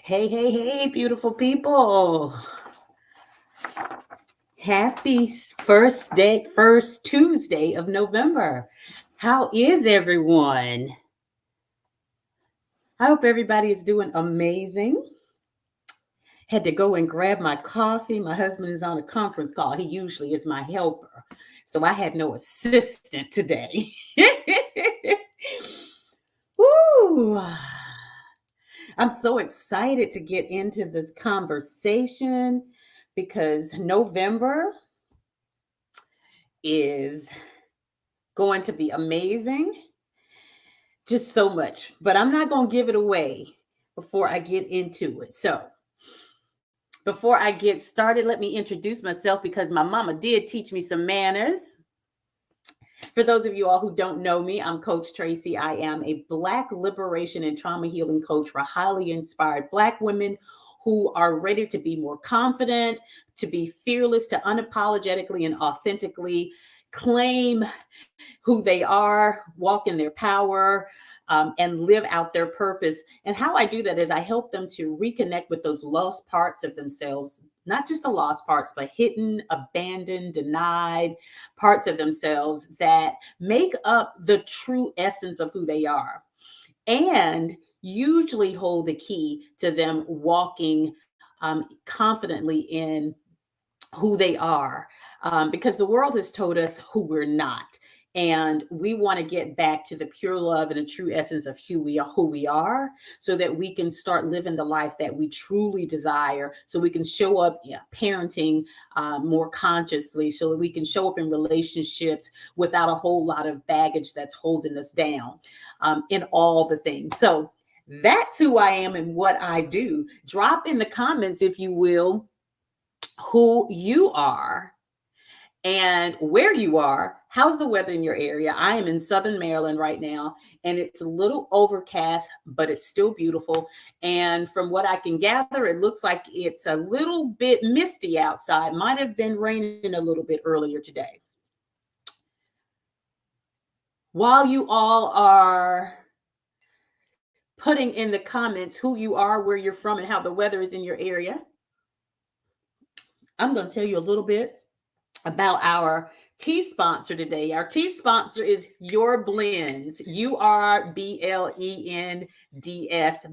Hey, hey, hey, beautiful people. Happy first Tuesday of November. How is everyone? I hope everybody is doing amazing. Had to go and grab my coffee. My husband is on a conference call. He usually is my helper. So I had no assistant today. Woo! I'm so excited to get into this conversation because November is going to be amazing. Just so much, but I'm not going to give it away before I get into it. So, before I get started, let me introduce myself because my mama did teach me some manners. For those of you all who don't know me, I'm Coach Tracey. I am a Black liberation and trauma healing coach for highly inspired Black women who are ready to be more confident, to be fearless, to unapologetically and authentically claim who they are, walk in their power, and live out their purpose. And how I do that is I help them to reconnect with those lost parts of themselves, not just the lost parts, but hidden, abandoned, denied parts of themselves that make up the true essence of who they are. And usually hold the key to them walking confidently in who they are, because the world has told us who we're not. And we want to get back to the pure love and the true essence of who we are, so that we can start living the life that we truly desire. So we can show up parenting more consciously, so that we can show up in relationships without a whole lot of baggage that's holding us down in all the things. So that's who I am and what I do. Drop in the comments, if you will, who you are and where you are. How's the weather in your area? I am in Southern Maryland right now, and it's a little overcast, but it's still beautiful. And from what I can gather, it looks like it's a little bit misty outside. Might have been raining a little bit earlier today. While you all are putting in the comments who you are, where you're from, and how the weather is in your area, I'm going to tell you a little bit about our tea sponsor today. Our tea sponsor is URBlends, URBlends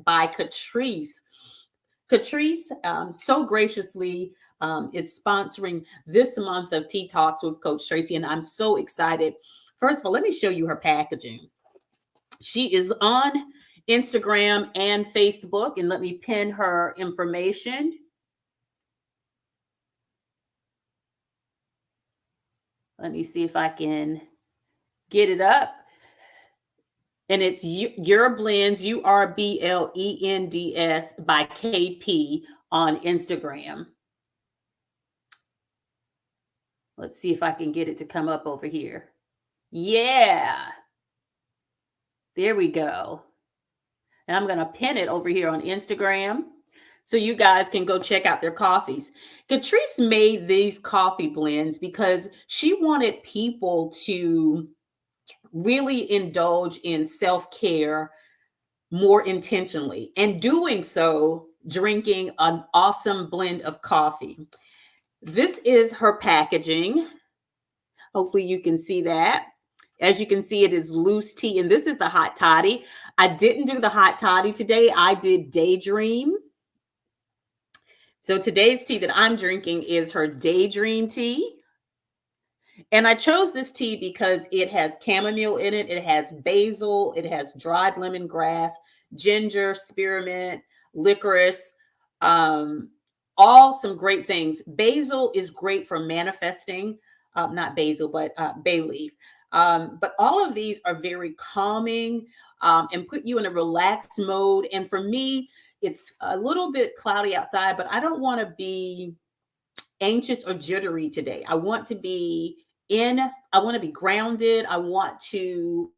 by Catrice. Catrice so graciously is sponsoring this month of Tea Talks with Coach Tracey, and I'm so excited. First of all, let me show you her packaging. She is on Instagram and Facebook, and let me pin her information. Let me see if I can get it up. And it's URBlends, URBlends by KP on Instagram. Let's see if I can get it to come up over here. Yeah. There we go. And I'm going to pin it over here on Instagram so you guys can go check out their coffees. Catrice made these coffee blends because she wanted people to really indulge in self-care more intentionally, and doing so drinking an awesome blend of coffee. This is her packaging. Hopefully you can see that. As you can see, it is loose tea, and this is the hot toddy. I didn't do the hot toddy today. I did Daydream. So today's tea that I'm drinking is her Daydream tea. And I chose this tea because it has chamomile in it. It has basil. It has dried lemongrass, ginger, spearmint, licorice, all some great things. Basil is great for manifesting, not basil, but bay leaf. But all of these are very calming and put you in a relaxed mode. And for me, it's a little bit cloudy outside, but I don't want to be anxious or jittery today. I want to be grounded. I want to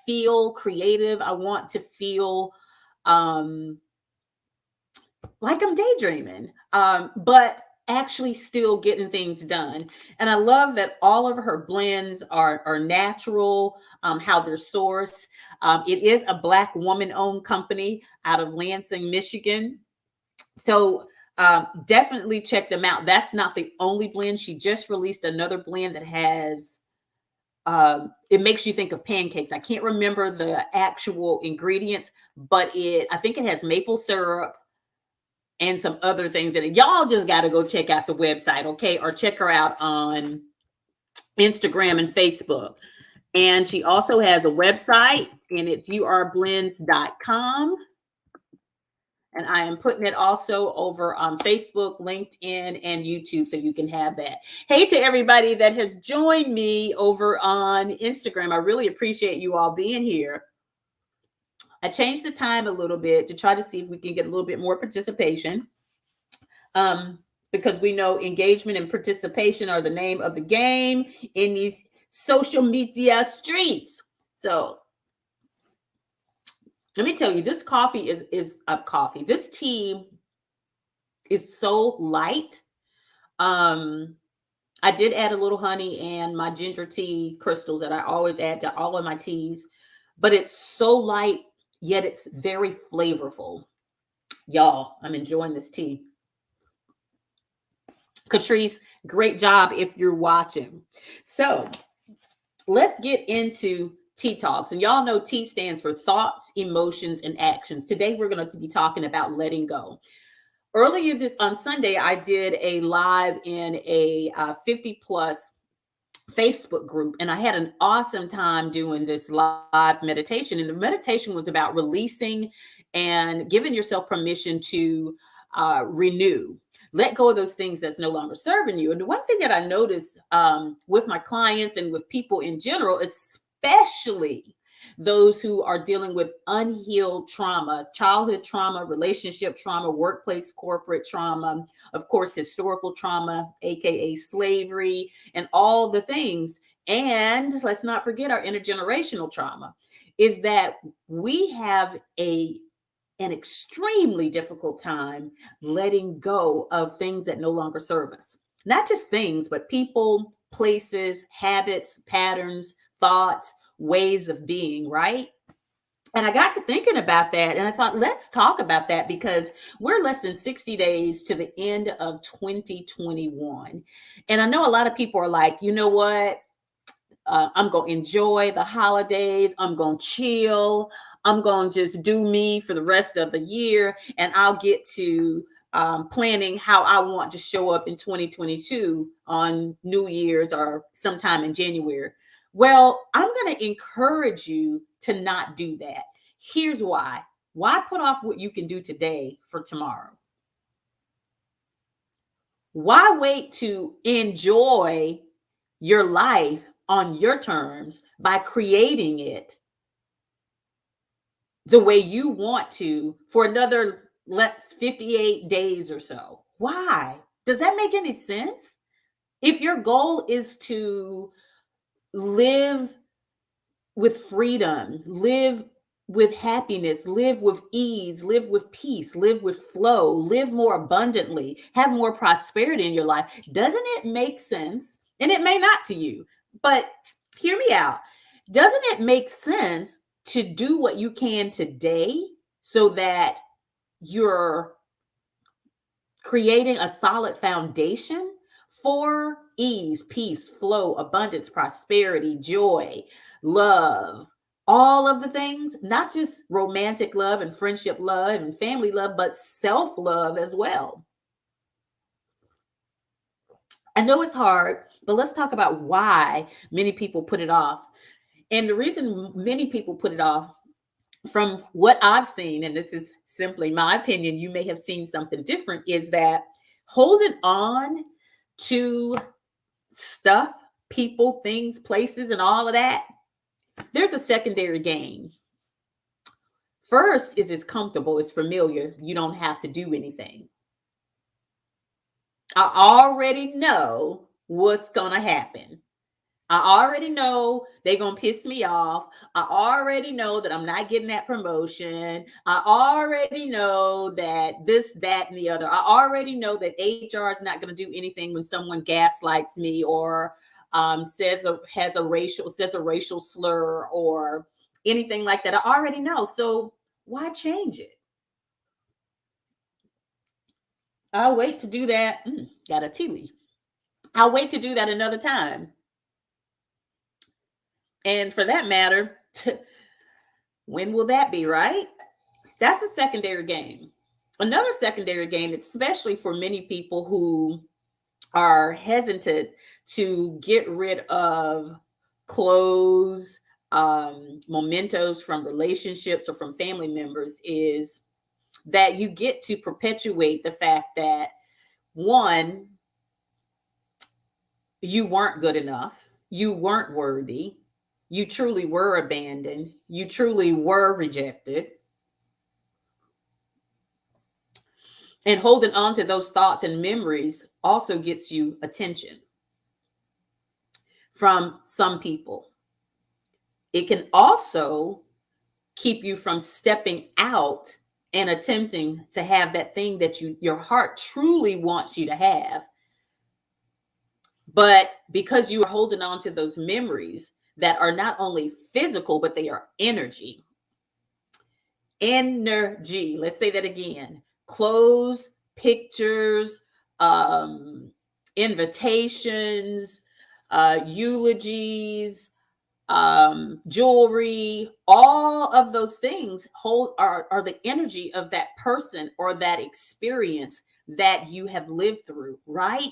feel creative. I want to feel like I'm daydreaming, but actually still getting things done. And I love that all of her blends are natural, how they're sourced. It is a Black woman-owned company out of Lansing, Michigan. So definitely check them out. That's not the only blend. She just released another blend that has it makes you think of pancakes. I can't remember the actual ingredients, but I think it has maple syrup and some other things in it. Y'all just got to go check out the website, okay? Or check her out on Instagram and Facebook. And she also has a website, and it's URBlends.com. And I am putting it also over on Facebook, LinkedIn, and YouTube, so you can have that. Hey to everybody that has joined me over on Instagram. I really appreciate you all being here. I changed the time a little bit to try to see if we can get a little bit more participation. Because we know engagement and participation are the name of the game in these social media streets. So let me tell you, this coffee is a coffee. This tea is so light. I did add a little honey and my ginger tea crystals that I always add to all of my teas, but it's so light, yet it's very flavorful. Y'all, I'm enjoying this tea. Catrice, great job if you're watching. So let's get into T Talks. And y'all know T stands for thoughts, emotions, and actions. Today, we're going to be talking about letting go. Earlier on Sunday, I did a live in a 50 plus Facebook group, and I had an awesome time doing this live meditation. And the meditation was about releasing and giving yourself permission to renew. Let go of those things that's no longer serving you. And the one thing that I noticed with my clients and with people in general, especially those who are dealing with unhealed trauma, childhood trauma, relationship trauma, workplace, corporate trauma, of course, historical trauma, aka slavery, and all the things. And let's not forget our intergenerational trauma, is that we have an extremely difficult time letting go of things that no longer serve us. Not just things, but people, places, habits, patterns, thoughts, ways of being, right? And I got to thinking about that, and I thought, let's talk about that, because we're less than 60 days to the end of 2021. And I know a lot of people are like, you know what? I'm going to enjoy the holidays. I'm going to chill. I'm going to just do me for the rest of the year. And I'll get to planning how I want to show up in 2022 on New Year's or sometime in January. Well, I'm going to encourage you to not do that. Here's why. Why put off what you can do today for tomorrow? Why wait to enjoy your life on your terms by creating it the way you want to for another 58 days or so? Why? Does that make any sense? If your goal is to live with freedom, live with happiness, live with ease, live with peace, live with flow, live more abundantly, have more prosperity in your life, doesn't it make sense? And it may not to you, but hear me out. Doesn't it make sense to do what you can today so that you're creating a solid foundation for ease, peace, flow, abundance, prosperity, joy, love, all of the things, not just romantic love and friendship love and family love, but self-love as well? I know it's hard, but let's talk about why many people put it off. And the reason many people put it off, from what I've seen, and this is simply my opinion, you may have seen something different, is that holding on to stuff, people, things, places, and all of that, there's a secondary gain. First is it's comfortable, it's familiar. You don't have to do anything. I already know what's going to happen. I already know they're going to piss me off. I already know that I'm not getting that promotion. I already know that this, that, and the other. I already know that HR is not going to do anything when someone gaslights me or says a racial slur or anything like that. I already know. So why change it? I'll wait to do that. Got a tea leaf. I'll wait to do that another time. And for that matter, when will that be, right? That's a secondary gain. Another secondary gain, especially for many people who are hesitant to get rid of clothes, mementos from relationships or from family members, is that you get to perpetuate the fact that, one, you weren't good enough, you weren't worthy, you truly were abandoned, you truly were rejected. And holding on to those thoughts and memories also gets you attention from some people. It can also keep you from stepping out and attempting to have that thing that your heart truly wants you to have. But because you are holding on to those memories that are not only physical, but they are energy. Energy. Let's say that again. Clothes, pictures, invitations, eulogies, jewelry, all of those things are the energy of that person or that experience that you have lived through, right?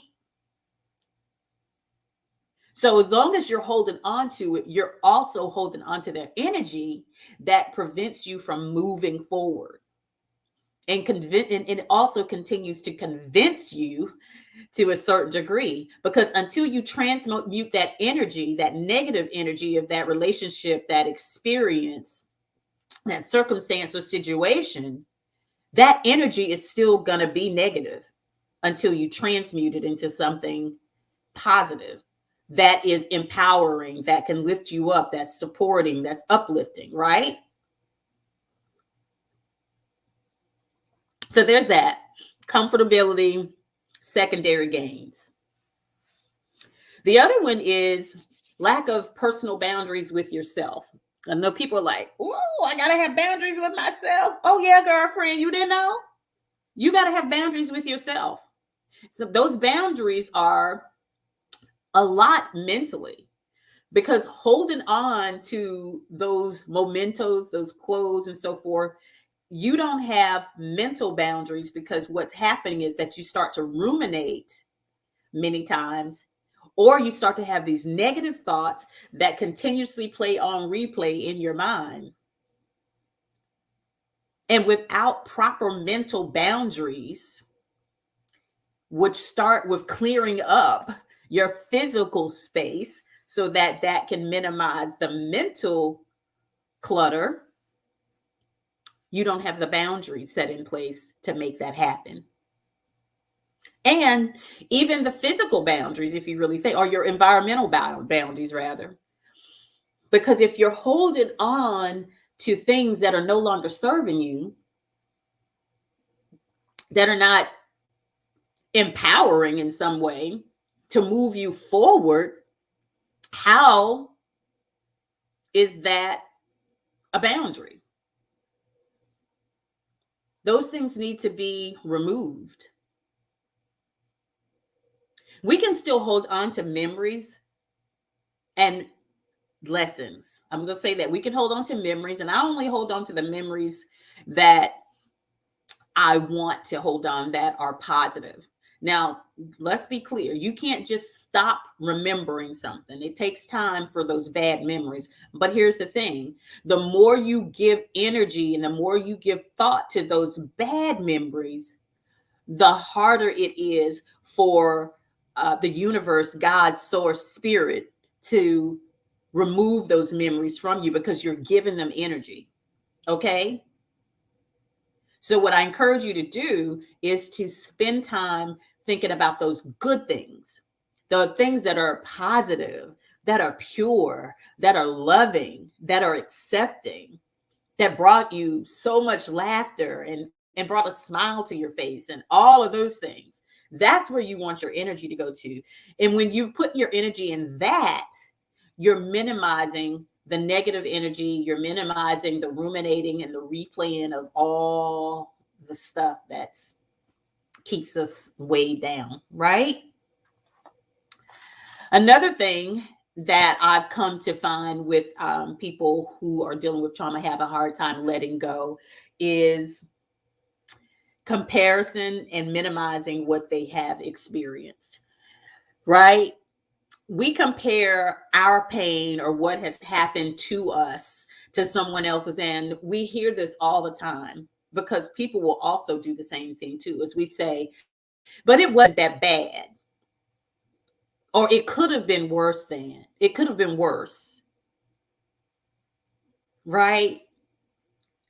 So as long as you're holding on to it, you're also holding on to their energy that prevents you from moving forward. And it also continues to convince you to a certain degree, because until you transmute that energy, that negative energy of that relationship, that experience, that circumstance or situation, that energy is still going to be negative until you transmute it into something positive that is empowering, that can lift you up, that's supporting, that's uplifting, right? So there's that comfortability, secondary gains. The other one is lack of personal boundaries with yourself. I know people are like, "Oh, I gotta have boundaries with myself." Oh yeah, girlfriend, you didn't know? You gotta have boundaries with yourself. So those boundaries are a lot mentally, because holding on to those mementos, those clothes, and so forth, you don't have mental boundaries, because what's happening is that you start to ruminate many times, or you start to have these negative thoughts that continuously play on replay in your mind. And without proper mental boundaries, which start with clearing up your physical space so that that can minimize the mental clutter, you don't have the boundaries set in place to make that happen. And even the physical boundaries, if you really think, or your environmental boundaries rather. Because if you're holding on to things that are no longer serving you, that are not empowering in some way to move you forward, how is that a boundary? Those things need to be removed. We can still hold on to memories and lessons. I'm going to say that we can hold on to memories, and I only hold on to the memories that I want to hold on, that are positive. Now, let's be clear. You can't just stop remembering something. It takes time for those bad memories. But here's the thing. The more you give energy and the more you give thought to those bad memories, the harder it is for the universe, God, source, spirit, to remove those memories from you, because you're giving them energy. Okay? So, what I encourage you to do is to spend time thinking about those good things, the things that are positive, that are pure, that are loving, that are accepting, that brought you so much laughter and brought a smile to your face and all of those things. That's where you want your energy to go to. And when you put your energy in that, you're minimizing the negative energy, you're minimizing the ruminating and the replaying of all the stuff that's keeps us weighed down, right? Another thing that I've come to find with people who are dealing with trauma, have a hard time letting go, is comparison and minimizing what they have experienced, right? We compare our pain or what has happened to us to someone else's. And we hear this all the time because people will also do the same thing too, as we say, but it wasn't that bad. Or it could have been worse than, it could have been worse, right?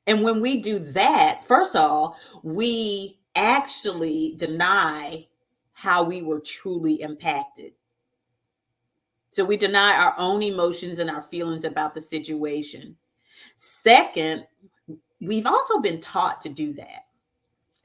And when we do that, first of all, we actually deny how we were truly impacted. So we deny our own emotions and our feelings about the situation. Second, we've also been taught to do that,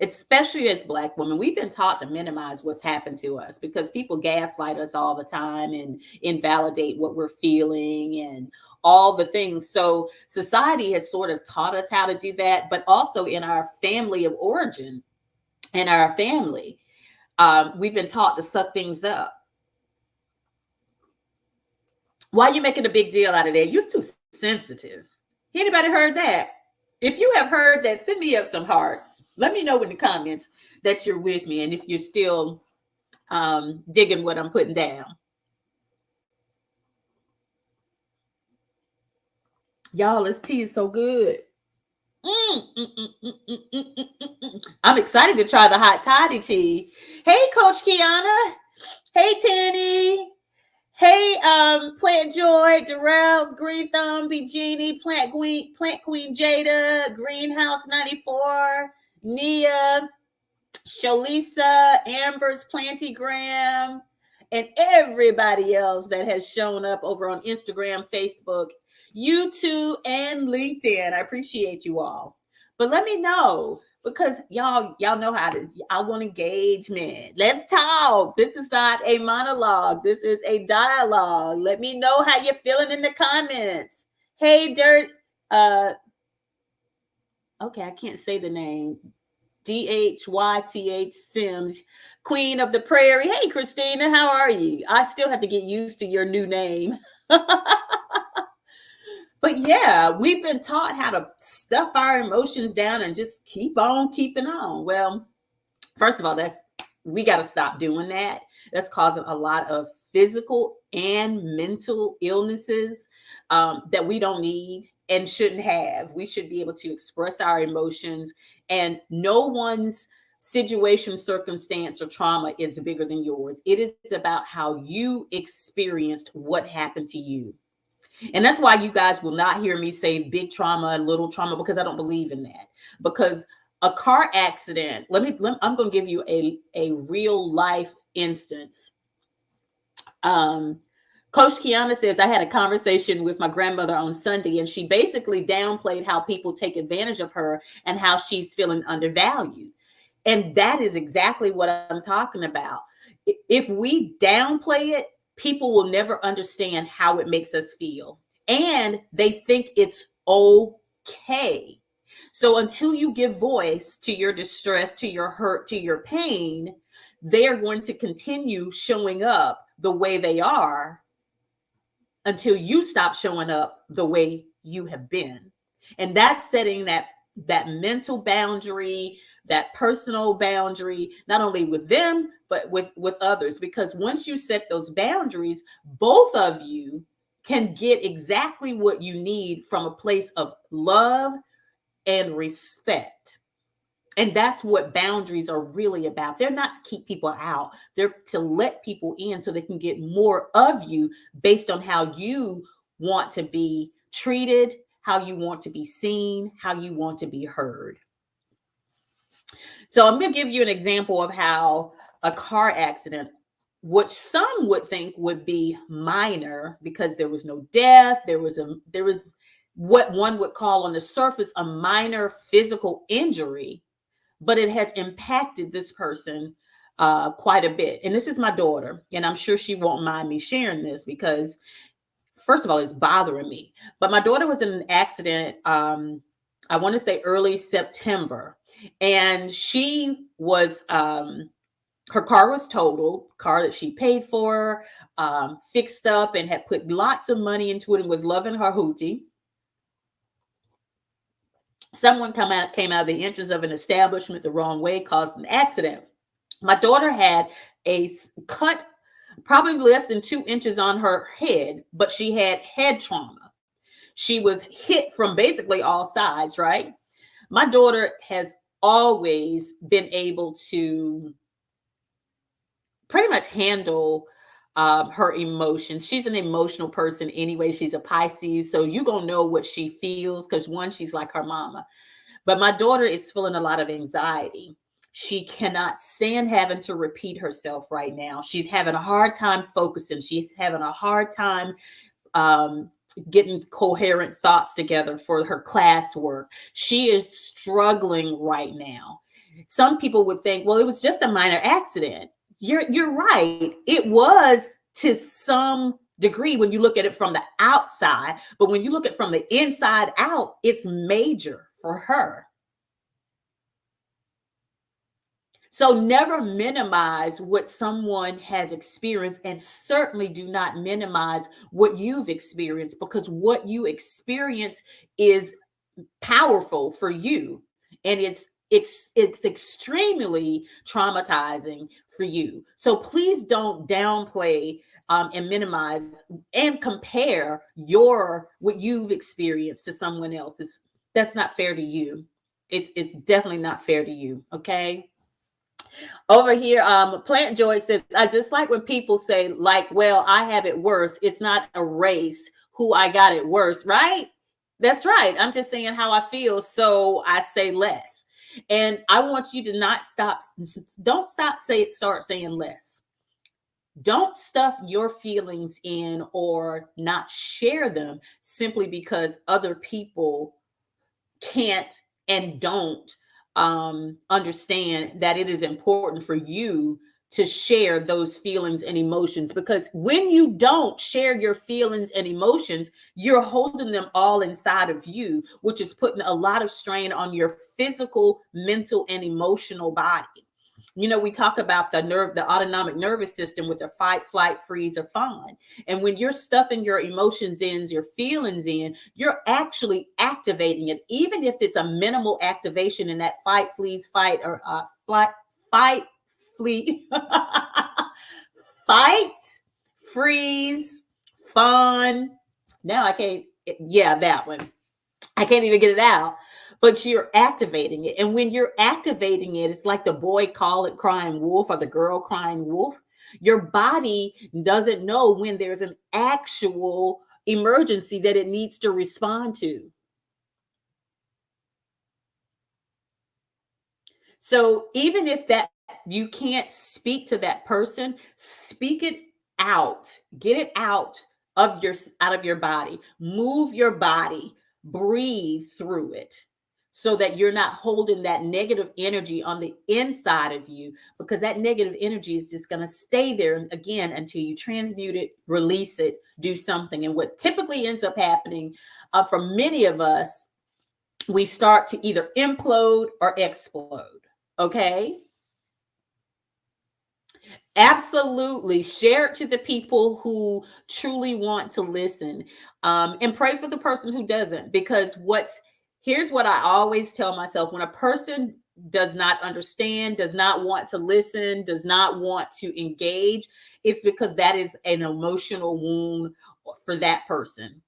especially as Black women. We've been taught to minimize what's happened to us because people gaslight us all the time and invalidate what we're feeling and all the things. So society has sort of taught us how to do that, but also in our family of origin, in our family, we've been taught to suck things up. Why are you making a big deal out of that? You're too sensitive. Anybody heard that? If you have heard that, send me up some hearts. Let me know in the comments that you're with me and if you're still digging what I'm putting down. Y'all, this tea is so good. I'm excited to try the hot toddy tea. Hey, Coach Kiana. Hey, Tanny. Hey, Plant Joy, Darrell's, Green Thumb, B Genie, Plant Queen Jada, Greenhouse 94, Nia, Sholisa, Amber's Plantygram, and everybody else that has shown up over on Instagram, Facebook, YouTube, and LinkedIn. I appreciate you all. But let me know, because y'all know how to, I want engagement. Let's talk. This is not a monologue. This is a dialogue. Let me know how you're feeling in the comments. Hey, okay, I can't say the name. DHYTH Sims, Queen of the Prairie. Hey, Christina, how are you? I still have to get used to your new name. But yeah, we've been taught how to stuff our emotions down and just keep on keeping on. Well, first of all, we got to stop doing that. That's causing a lot of physical and mental illnesses that we don't need and shouldn't have. We should be able to express our emotions, and no one's situation, circumstance, or trauma is bigger than yours. It is about how you experienced what happened to you. And that's why you guys will not hear me say big trauma, little trauma, because I don't believe in that. Because a car accident, I'm going to give you a real life instance. Coach Kiana says, I had a conversation with my grandmother on Sunday, and she basically downplayed how people take advantage of her and how she's feeling undervalued. And that is exactly what I'm talking about. If we downplay it, people will never understand how it makes us feel. And they think it's okay. So until you give voice to your distress, to your hurt, to your pain, they are going to continue showing up the way they are until you stop showing up the way you have been. And that's setting that mental boundary, that personal boundary, not only with them, but with others. Because once you set those boundaries, both of you can get exactly what you need from a place of love and respect. And that's what boundaries are really about. They're not to keep people out. They're to let people in so they can get more of you based on how you want to be treated, how you want to be seen, how you want to be heard. So I'm going to give you an example of how a car accident which some would think would be minor because there was no death. There was what one would call on the surface a minor physical injury, but it has impacted this person quite a bit. And this is my daughter, and I'm sure she won't mind me sharing this because, first of all, it's bothering me. But my daughter was in an accident, I want to say early September, and she was, her car was totaled, car that she paid for, fixed up, and had put lots of money into it and was loving her hootie. Someone came out of the entrance of an establishment the wrong way, caused an accident. My daughter had a cut, probably less than 2 inches on her head, but she had head trauma. She was hit from basically all sides, right? My daughter has always been able to pretty much handle her emotions. She's an emotional person anyway. She's a Pisces, so you're gonna know what she feels because, one, she's like her mama. But my daughter is feeling a lot of anxiety. She cannot stand having to repeat herself right now. She's having a hard time focusing. She's having a hard time um, getting coherent thoughts together for her classwork. She is struggling right now. Some people would think, well, it was just a minor accident. You're right. It was to some degree when you look at it from the outside, but when you look at it from the inside out, it's major for her. So never minimize what someone has experienced, and certainly do not minimize what you've experienced, because what you experience is powerful for you, and it's extremely traumatizing for you. So please don't downplay and minimize and compare what you've experienced to someone else's. That's not fair to you. It's definitely not fair to you. Okay. Over here, Plant Joy says, I just like when people say, like, well, I have it worse. It's not a race who I got it worse, right? That's right. I'm just saying how I feel, so I say less. And I want you to not stop. Don't start saying less. Don't stuff your feelings in or not share them simply because other people can't and don't understand that it is important for you to share those feelings and emotions, because when you don't share your feelings and emotions, you're holding them all inside of you, which is putting a lot of strain on your physical, mental, and emotional body. You know, we talk about the autonomic nervous system with the fight, flight, freeze, or fawn. And when you're stuffing your emotions in, your feelings in, you're actually activating it, even if it's a minimal activation in that fight, freeze, fight, or fight, flee, fight, freeze, fawn. Now I can't, yeah, that one. I can't even get it out, but you're activating it. And when you're activating it, it's like the boy crying wolf, or the girl crying wolf. Your body doesn't know when there's an actual emergency that it needs to respond to. So even if that you can't speak to that person, speak it out. Get it out of your body. Move your body. Breathe through it, so that you're not holding that negative energy on the inside of you, because that negative energy is just going to stay there again until you transmute it, release it, do something. And what typically ends up happening for many of us, we start to either implode or explode. Okay. Absolutely. Share it to the people who truly want to listen, and pray for the person who doesn't, because here's what I always tell myself: when a person does not understand, does not want to listen, does not want to engage, it's because that is an emotional wound for that person.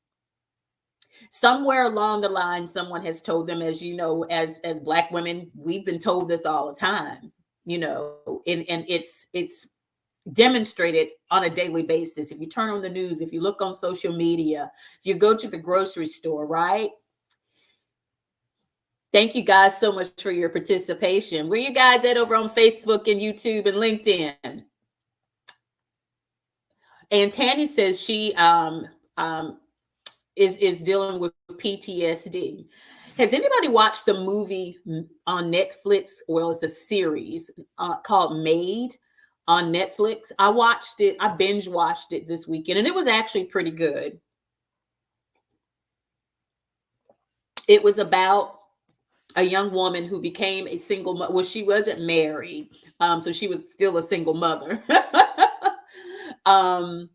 Somewhere along the line, someone has told them, as you know, as Black women, we've been told this all the time, and it's demonstrated on a daily basis. If you turn on the news, if you look on social media, if you go to the grocery store, right? Thank you guys so much for your participation. Where you guys at over on Facebook and YouTube and LinkedIn? And Tanny says she is dealing with PTSD. Has anybody watched the movie on Netflix? Well, it's a series called Made on Netflix. I watched it. I binge watched it this weekend, and it was actually pretty good. It was about a young woman who became a single mother. Well, she wasn't married, so she was still a single mother. um,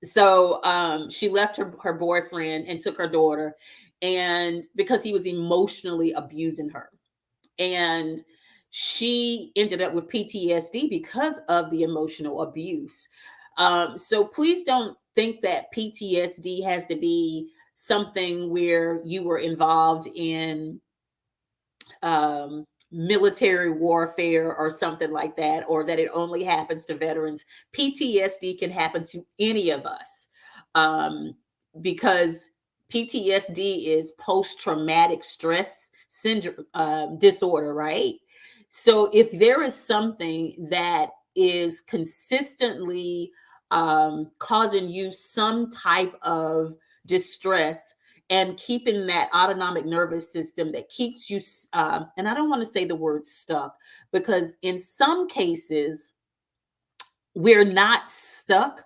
so she left her boyfriend and took her daughter, and because he was emotionally abusing her, and she ended up with PTSD because of the emotional abuse. So please don't think that PTSD has to be something where you were involved in military warfare or something like that, or that it only happens to veterans. PTSD can happen to any of us, because PTSD is post traumatic stress syndrome disorder, right? So if there is something that is consistently causing you some type of distress, and keeping that autonomic nervous system that keeps you, and I don't want to say the word stuck, because in some cases we're not stuck.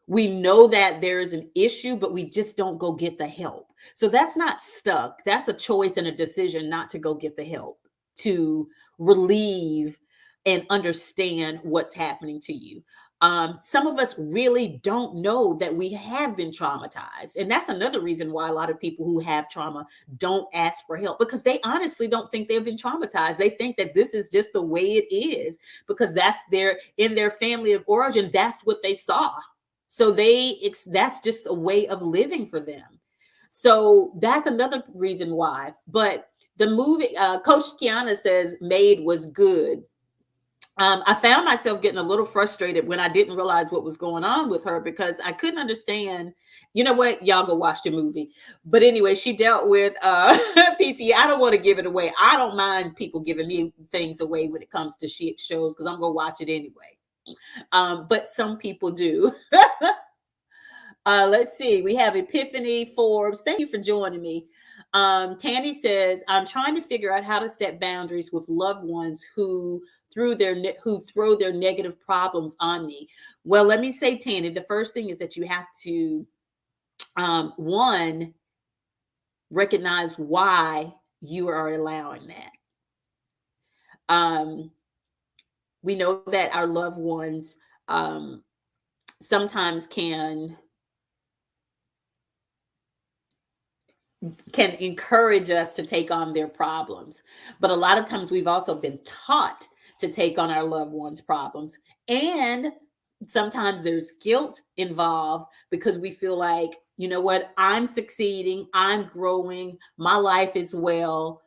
We know that there is an issue, but we just don't go get the help. So that's not stuck. That's a choice and a decision not to go get the help to relieve and understand what's happening to you. Some of us really don't know that we have been traumatized. And that's another reason why a lot of people who have trauma don't ask for help, because they honestly don't think they've been traumatized. They think that this is just the way it is, because that's in their family of origin, that's what they saw. So that's just a way of living for them. So that's another reason why. But the movie, Coach Kiana says Made was good. I found myself getting a little frustrated when I didn't realize what was going on with her, because I couldn't understand. You know what? Y'all go watch the movie. But anyway, she dealt with PT. I don't want to give it away. I don't mind people giving me things away when it comes to shit shows, because I'm going to watch it anyway. But some people do. Let's see. We have Epiphany Forbes. Thank you for joining me. Tanny says, I'm trying to figure out how to set boundaries with loved ones who throw their negative problems on me. Well, let me say, Tanny, the first thing is that you have to, one, recognize why you are allowing that. We know that our loved ones sometimes can encourage us to take on their problems. But a lot of times we've also been taught to take on our loved ones' problems. And sometimes there's guilt involved, because we feel like, you know what, I'm succeeding, I'm growing, my life is well,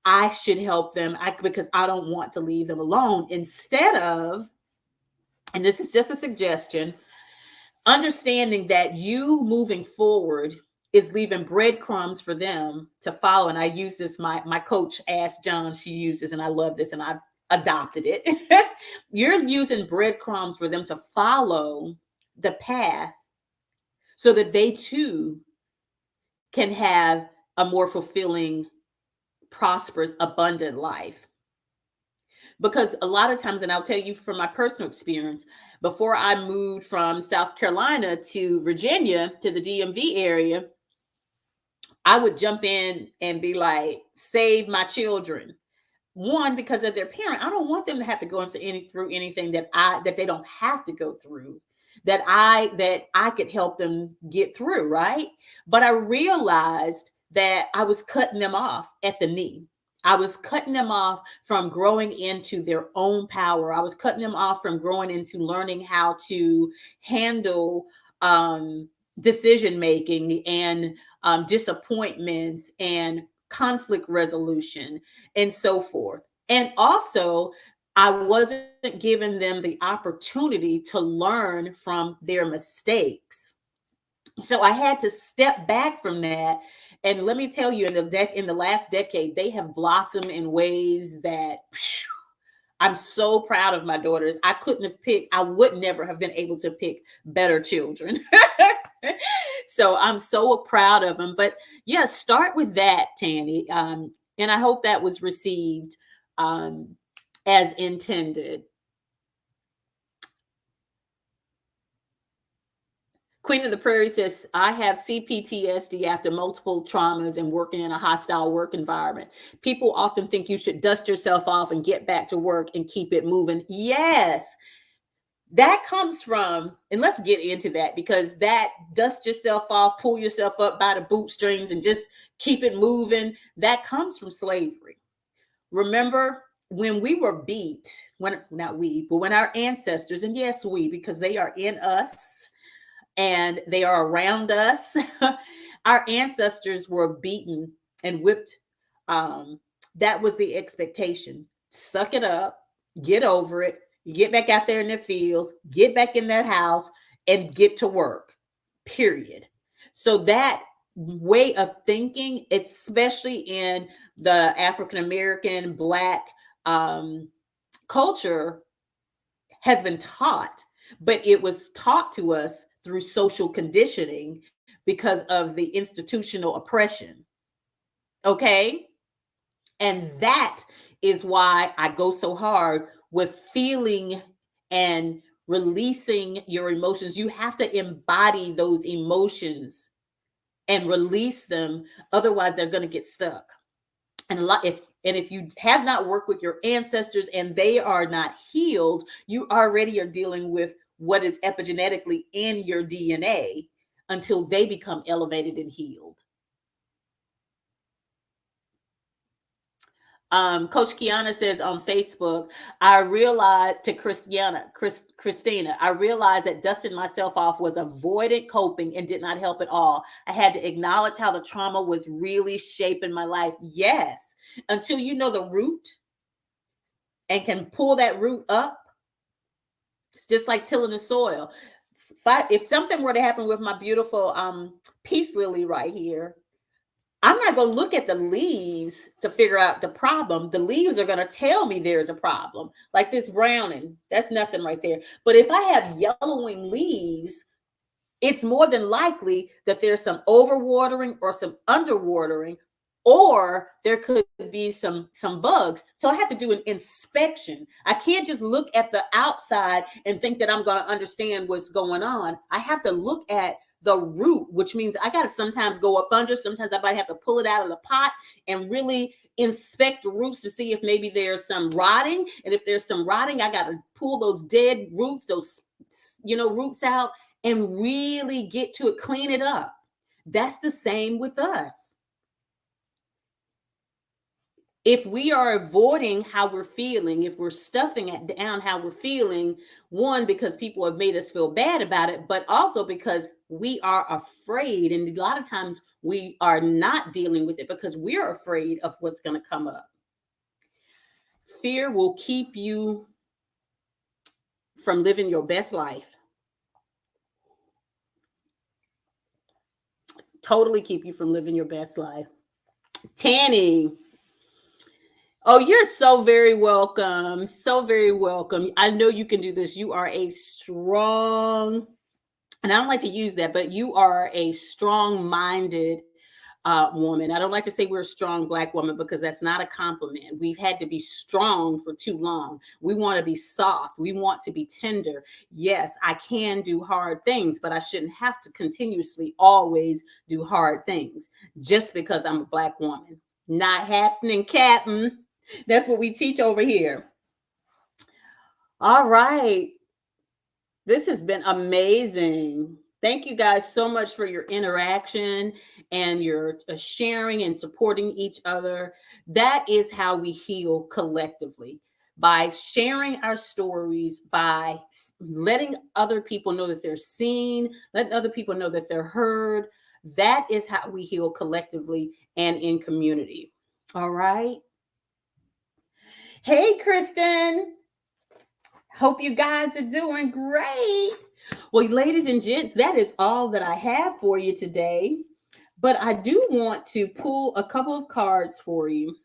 I should help them because I don't want to leave them alone. Instead of, and this is just a suggestion, understanding that you moving forward is leaving breadcrumbs for them to follow. And I use this, my coach asked John, she uses, and I love this, and I've adopted it. You're using breadcrumbs for them to follow the path so that they too can have a more fulfilling, prosperous, abundant life. Because a lot of times, and I'll tell you from my personal experience, before I moved from South Carolina to Virginia, to the DMV area, I would jump in and be like, save my children. One, because of their parent, I don't want them to have to go through anything that they don't have to go through, that I could help them get through, right? But I realized that I was cutting them off at the knee. I was cutting them off from growing into their own power. I was cutting them off from growing into learning how to handle decision making and disappointments and conflict resolution and so forth. And also, I wasn't giving them the opportunity to learn from their mistakes. So I had to step back from that. And let me tell you, in the last decade, they have blossomed in ways that I'm so proud of my daughters. I would never have been able to pick better children. So I'm so proud of them. But yeah, start with that, Tanny. And I hope that was received as intended. Queen of the Prairie says, I have CPTSD after multiple traumas and working in a hostile work environment. People often think you should dust yourself off and get back to work and keep it moving. Yes, that comes from, and let's get into that, because that dust yourself off, pull yourself up by the bootstrings and just keep it moving, that comes from slavery. Remember when we were beat, not we, but when our ancestors, and yes, we, because they are in us and they are around us, our ancestors were beaten and whipped. That was the expectation. Suck it up, get over it, get back out there in the fields, get back in that house, and get to work, period. So that way of thinking, especially in the African American Black culture, has been taught, but it was taught to us through social conditioning because of the institutional oppression. Okay. And that is why I go so hard with feeling and releasing your emotions. You have to embody those emotions and release them. Otherwise, they're going to get stuck. And if you have not worked with your ancestors and they are not healed, you already are dealing with what is epigenetically in your DNA until they become elevated and healed. Coach Kiana says on Facebook, I realized to Christina, I realized that dusting myself off was avoidant coping and did not help at all. I had to acknowledge how the trauma was really shaping my life. Yes, until you know the root and can pull that root up. It's just like tilling the soil. If something were to happen with my beautiful peace lily right here, I'm not going to look at the leaves to figure out the problem. The leaves are going to tell me there's a problem. Like this browning, that's nothing right there. But if I have yellowing leaves, it's more than likely that there's some overwatering or some underwatering, or there could be some bugs. So I have to do an inspection. I can't just look at the outside and think that I'm going to understand what's going on. I have to look at the root, which means I got to sometimes go up under. Sometimes I might have to pull it out of the pot and really inspect the roots to see if maybe there's some rotting. And if there's some rotting, I got to pull those dead roots, those roots out, and really get to it, clean it up. That's the same with us. If we are avoiding how we're feeling, if we're stuffing it down how we're feeling, one, because people have made us feel bad about it, but also because we are afraid. And a lot of times we are not dealing with it because we're afraid of what's going to come up. Fear will keep you from living your best life. Totally keep you from living your best life. Tanny. Oh, you're so very welcome. So very welcome. I know you can do this. You are a strong, and I don't like to use that, but you are a strong-minded woman. I don't like to say we're a strong Black woman because that's not a compliment. We've had to be strong for too long. We want to be soft. We want to be tender. Yes, I can do hard things, but I shouldn't have to continuously always do hard things just because I'm a Black woman. Not happening, Captain. That's what we teach over here. All right. This has been amazing. Thank you guys so much for your interaction and your sharing and supporting each other. That is how we heal collectively, by sharing our stories, by letting other people know that they're seen, letting other people know that they're heard. That is how we heal collectively and in community. All right. Hey, Kristen. Hope you guys are doing great. Well, ladies and gents, that is all that I have for you today. But I do want to pull a couple of cards for you.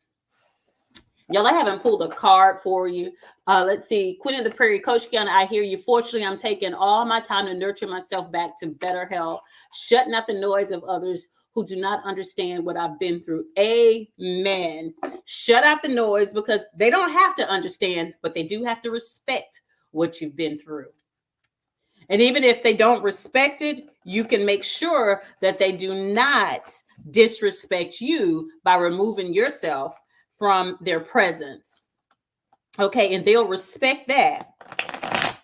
Y'all, I haven't pulled a card for you. Let's see. Queen of the Prairie, Coach Kiana, I hear you. Fortunately, I'm taking all my time to nurture myself back to better health, shutting out the noise of others who do not understand what I've been through. Amen. Shut out the noise, because they don't have to understand, but they do have to respect what you've been through. And even if they don't respect it, you can make sure that they do not disrespect you by removing yourself from their presence. Okay, and they'll respect that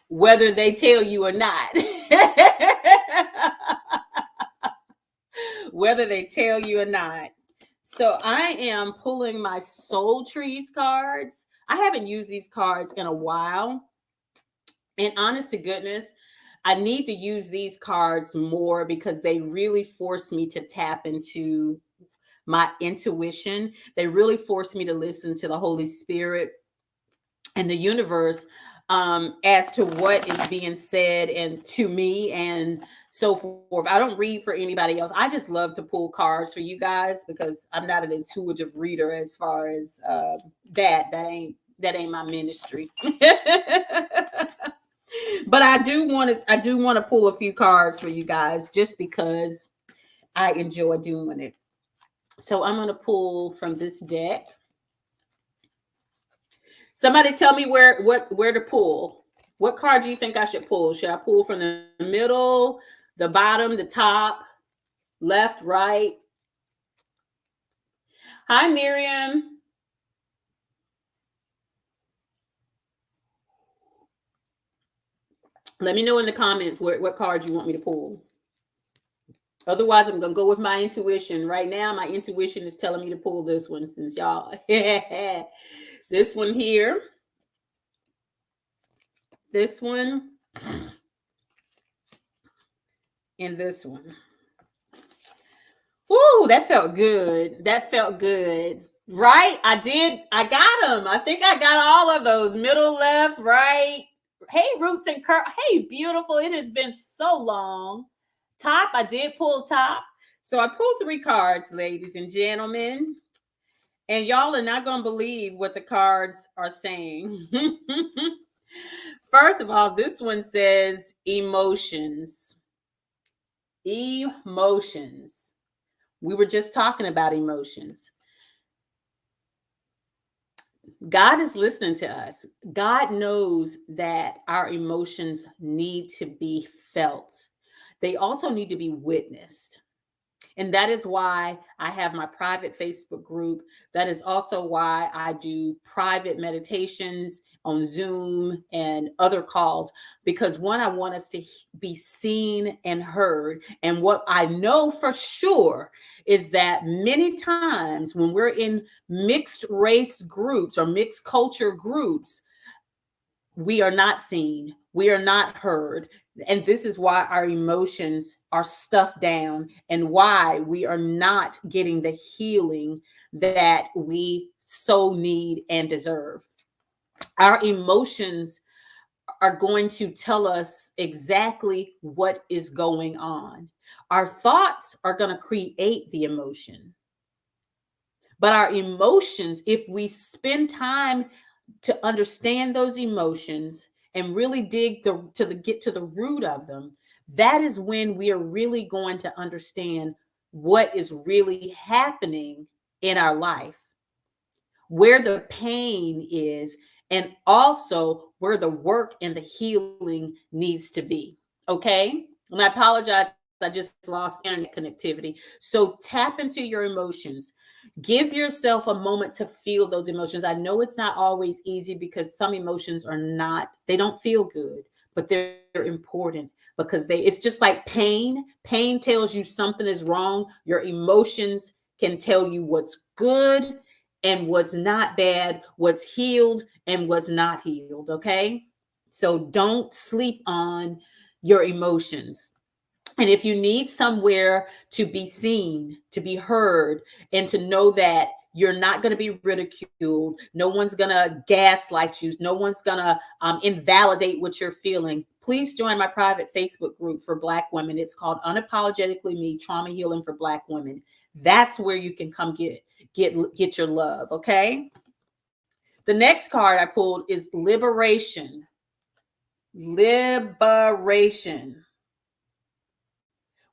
whether they tell you or not. Whether they tell you or not. So I am pulling my Soul Trees cards. I haven't used these cards in a while. And honest to goodness, I need to use these cards more, because they really force me to tap into my intuition. They really force me to listen to the Holy Spirit and the universe, as to what is being said and to me and so forth. I don't read for anybody else. I just love to pull cards for you guys, because I'm not an intuitive reader as far as that ain't my ministry. But I do want to pull a few cards for you guys, just because I enjoy doing it. So I'm going to pull from this deck. Somebody tell me where to pull. What card do you think I should pull? Should I pull from the middle, the bottom, the top, left, right? Hi, Miriam. Let me know in the comments what cards you want me to pull. Otherwise, I'm going to go with my intuition. Right now, my intuition is telling me to pull this one, since y'all. This one here. This one. And this one. Ooh, that felt good. That felt good. Right? I got them. I think I got all of those. Middle, left, right. Hey, Roots and Curl. Hey, beautiful. It has been so long. Top. I did pull top. So I pulled 3 cards, ladies and gentlemen. And y'all are not going to believe what the cards are saying. First of all, this one says emotions. Emotions. We were just talking about emotions. God is listening to us. God knows that our emotions need to be felt. They also need to be witnessed. And that is why I have my private Facebook group. That is also why I do private meditations on Zoom and other calls, because one, I want us to be seen and heard. And what I know for sure is that many times when we're in mixed race groups or mixed culture groups, we are not seen, we are not heard. And this is why our emotions are stuffed down, and why we are not getting the healing that we so need and deserve. Our emotions are going to tell us exactly what is going on. Our thoughts are going to create the emotion. But our emotions, if we spend time to understand those emotions and really get to the root of them, that is when we are really going to understand what is really happening in our life, where the pain is, and also where the work and the healing needs to be. Okay. And I apologize, I just lost internet connectivity. So tap into your emotions. Give yourself a moment to feel those emotions. I know it's not always easy, because some emotions they don't feel good, but they're important, because it's just like pain. Pain tells you something is wrong. Your emotions can tell you what's good and what's not bad, what's healed and what's not healed. Okay. So don't sleep on your emotions. And if you need somewhere to be seen, to be heard, and to know that you're not going to be ridiculed, no one's going to gaslight you, no one's going to invalidate what you're feeling, please join my private Facebook group for Black women. It's called Unapologetically Me, Trauma Healing for Black Women. That's where you can come get your love. Okay. The next card I pulled is liberation. Liberation.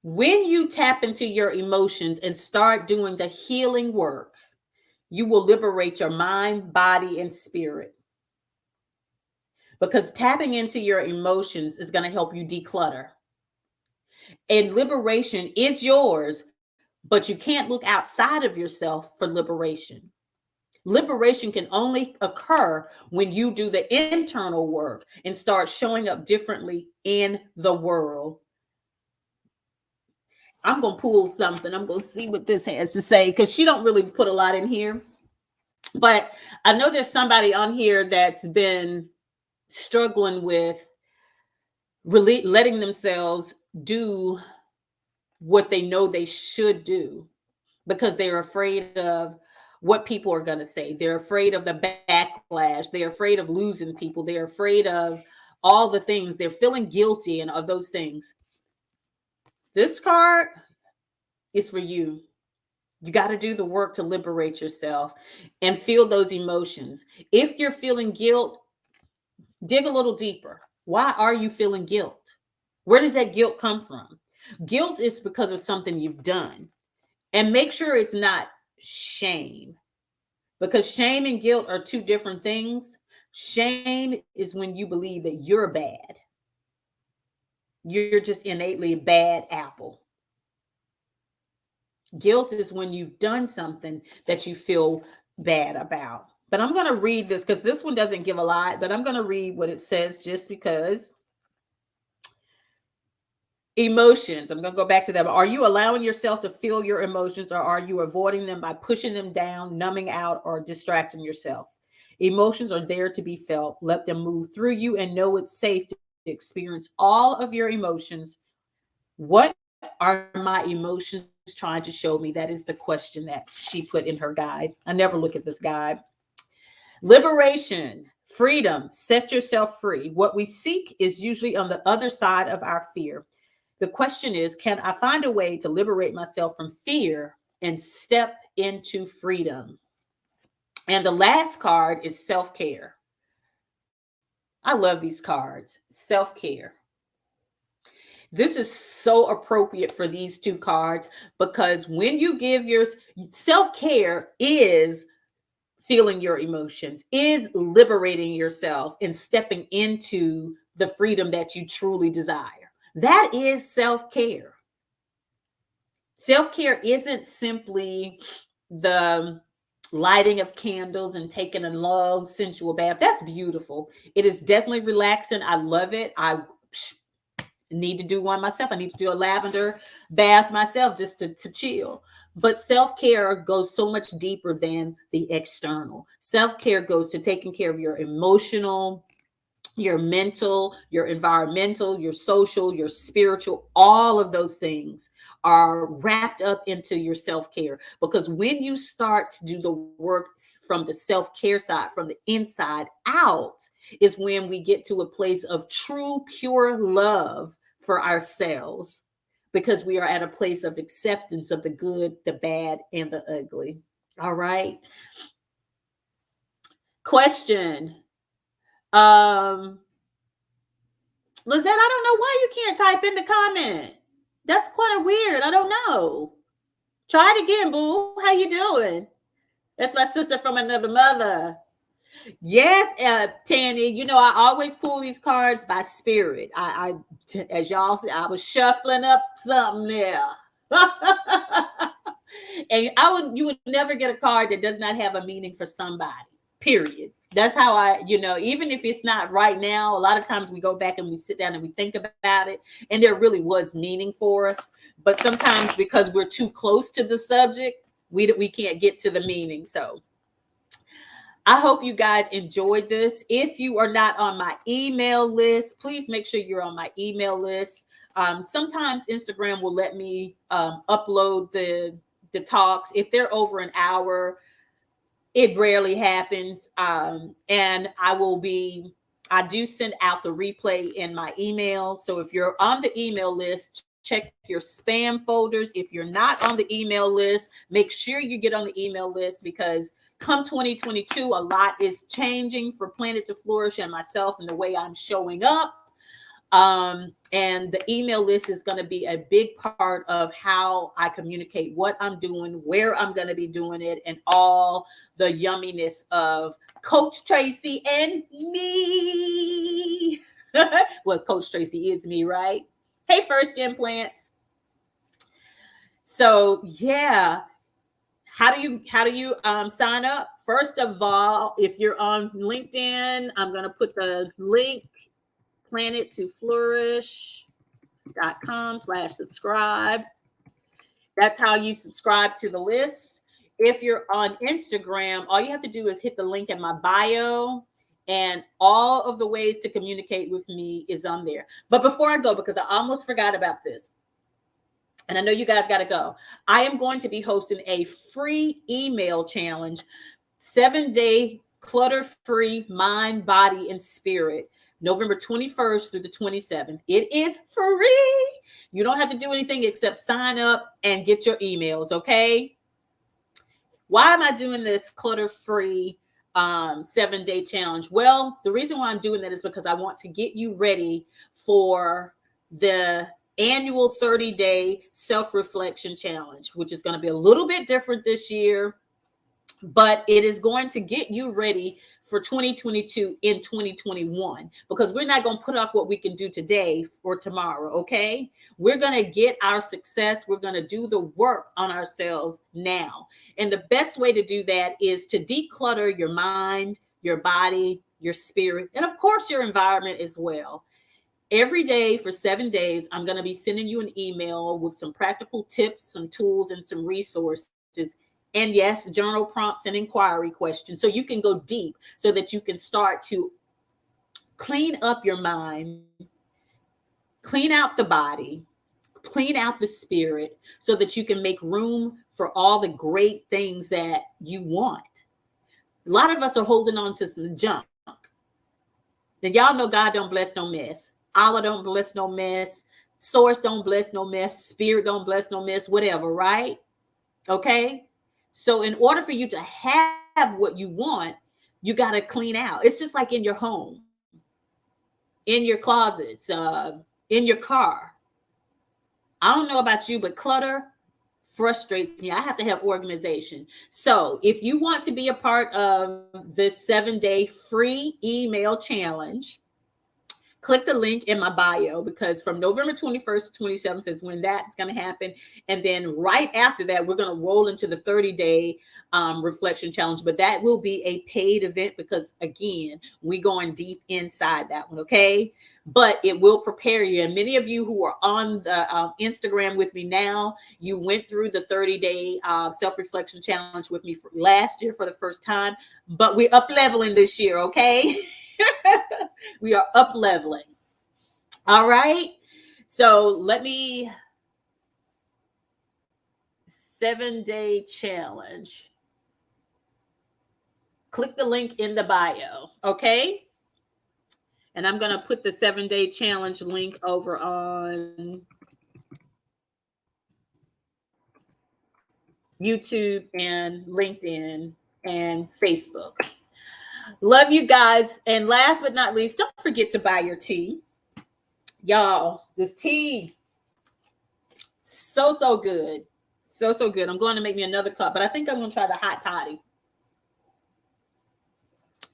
When you tap into your emotions and start doing the healing work, you will liberate your mind, body, and spirit. Because tapping into your emotions is going to help you declutter. And liberation is yours, but you can't look outside of yourself for liberation. Liberation can only occur when you do the internal work and start showing up differently in the world. I'm going to pull something. I'm going to see what this has to say because she don't really put a lot in here. But I know there's somebody on here that's been struggling with really letting themselves do what they know they should do because they're afraid of what people are going to say. They're afraid of the backlash. They're afraid of losing people. They're afraid of all the things. They're feeling guilty and of those things. This card is for you. You got to do the work to liberate yourself and feel those emotions. If you're feeling guilt, dig a little deeper. Why are you feeling guilt? Where does that guilt come from? Guilt is because of something you've done. And make sure it's not shame, because shame and guilt are two different things. Shame is when you believe that you're bad. You're just innately a bad apple. Guilt is when you've done something that you feel bad about. But I'm going to read this because this one doesn't give a lot, but I'm going to read what it says just because. Emotions. I'm going to go back to that. Are you allowing yourself to feel your emotions, or are you avoiding them by pushing them down, numbing out, or distracting yourself? Emotions are there to be felt. Let them move through you and know it's safe to experience all of your emotions. What are my emotions trying to show me? That is the question that she put in her guide. I never look at this guide. Liberation, freedom, set yourself free. What we seek is usually on the other side of our fear. The question is, can I find a way to liberate myself from fear and step into freedom? And the last card is self-care. I love these cards. Self-care. This is so appropriate for these two cards because when you give your self-care is feeling your emotions, is liberating yourself and stepping into the freedom that you truly desire. That is self-care. Self-care isn't simply the lighting of candles and taking a long sensual bath. That's beautiful. It is definitely relaxing. I love it. I need to do one myself. I need to do a lavender bath myself just to chill. But self-care goes so much deeper than the external. Self-care goes to taking care of your emotional, your mental, your environmental, your social, your spiritual, all of those things are wrapped up into your self-care. Because when you start to do the work from the self-care side, from the inside out, is when we get to a place of true, pure love for ourselves, because we are at a place of acceptance of the good, the bad, and the ugly. All right. Question. Lizette, I don't know why you can't type in the comment. That's kind of weird. I don't know. Try it again, boo. How you doing? That's my sister from another mother. Yes, Tanya. You know, I always pull these cards by spirit. As y'all see, I was shuffling up something there. And you would never get a card that does not have a meaning for somebody. Period. That's how even if it's not right now, a lot of times we go back and we sit down and we think about it, and there really was meaning for us. But sometimes because we're too close to the subject, we can't get to the meaning. So I hope you guys enjoyed this. If you are not on my email list, please make sure you're on my email list. Sometimes Instagram will let me upload the talks. If they're over an hour, it rarely happens. And I do send out the replay in my email. So if you're on the email list, check your spam folders. If you're not on the email list, make sure you get on the email list, because come 2022, a lot is changing for Planet to Flourish and myself and the way I'm showing up. And the email list is going to be a big part of how I communicate what I'm doing, where I'm going to be doing it, and all the yumminess of Coach Tracey and me. Well, Coach Tracey is me, right? Hey, First Gen Plants. So yeah, how do you sign up? First of all, if you're on LinkedIn, I'm going to put the link, planetToFlourish.com/subscribe. That's how you subscribe to the list. If you're on Instagram, all you have to do is hit the link in my bio, and all of the ways to communicate with me is on there. But before I go, because I almost forgot about this, and I know you guys got to go, I am going to be hosting a free email challenge, 7-day clutter-free mind, body, and spirit, November 21st through the 27th. It is free. You don't have to do anything except sign up and get your emails, okay? Why am I doing this clutter-free 7-day challenge? Well, the reason why I'm doing that is because I want to get you ready for the annual 30-day self-reflection challenge, which is going to be a little bit different this year, but it is going to get you ready for 2022 in 2021, because we're not going to put off what we can do today for tomorrow. Okay. We're going to get our success. We're going to do the work on ourselves now. And the best way to do that is to declutter your mind, your body, your spirit, and of course your environment as well. Every day for 7 days, I'm going to be sending you an email with some practical tips, some tools, and some resources. And yes, journal prompts and inquiry questions, so you can go deep, so that you can start to clean up your mind, clean out the body, clean out the spirit, so that you can make room for all the great things that you want. A lot of us are holding on to some junk. And y'all know God don't bless no mess. Allah don't bless no mess. Source don't bless no mess. Spirit don't bless no mess, whatever, right? Okay. So in order for you to have what you want, you got to clean out. It's just like in your home, in your closets, in your car. I don't know about you, but clutter frustrates me. I have to have organization. So if you want to be a part of this 7-day free email challenge, click the link in my bio, because from November 21st to 27th is when that's going to happen. And then right after that, we're going to roll into the 30-day reflection challenge. But that will be a paid event, because, again, we're going deep inside that one, okay? But it will prepare you. And many of you who are on the Instagram with me now, you went through the 30-day self-reflection challenge with me last year for the first time. But we're up-leveling this year, okay? We are up leveling. All right. So let me 7-day challenge. Click the link in the bio. Okay. And I'm going to put the 7-day challenge link over on YouTube and LinkedIn and Facebook. Love you guys. And last but not least, don't forget to buy your tea. Y'all, this tea, so good. So good. I'm going to make me another cup, but I think I'm going to try the hot toddy.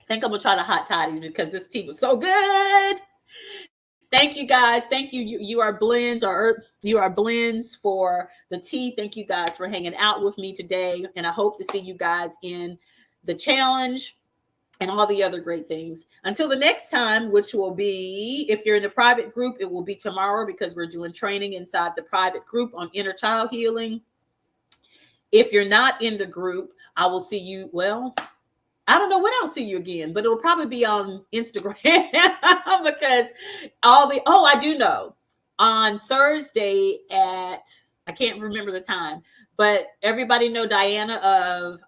Because this tea was so good. Thank you guys. Thank you. URBlends for the tea. Thank you guys for hanging out with me today. And I hope to see you guys in the challenge and all the other great things. Until the next time, which will be, if you're in the private group, it will be tomorrow, because we're doing training inside the private group on inner child healing. If you're not in the group, I will see you. Well, I don't know when I'll see you again, but it'll probably be on Instagram because I do know, on Thursday at, I can't remember the time, but everybody know Diana of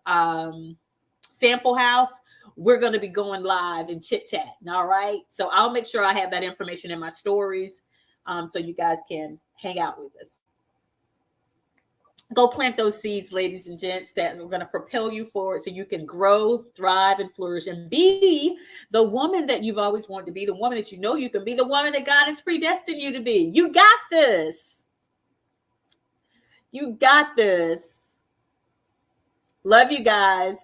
Sample House. We're going to be going live and chit chat. All right. So I'll make sure I have that information in my stories so you guys can hang out with us. Go plant those seeds, ladies and gents, that are going to propel you forward so you can grow, thrive, and flourish and be the woman that you've always wanted to be, the woman that you know you can be, the woman that God has predestined you to be. You got this. You got this. Love you guys.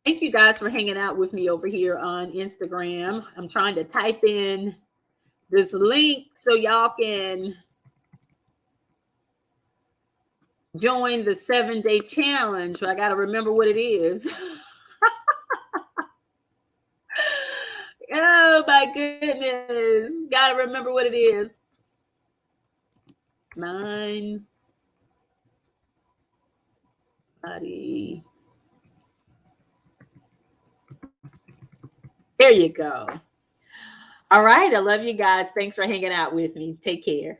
Thank you guys for hanging out with me over here on Instagram. I'm trying to type in this link so y'all can join the 7-day challenge. I got to remember what it is. Oh my goodness. Got to remember what it is. Mind, body. There you go. All right. I love you guys. Thanks for hanging out with me. Take care.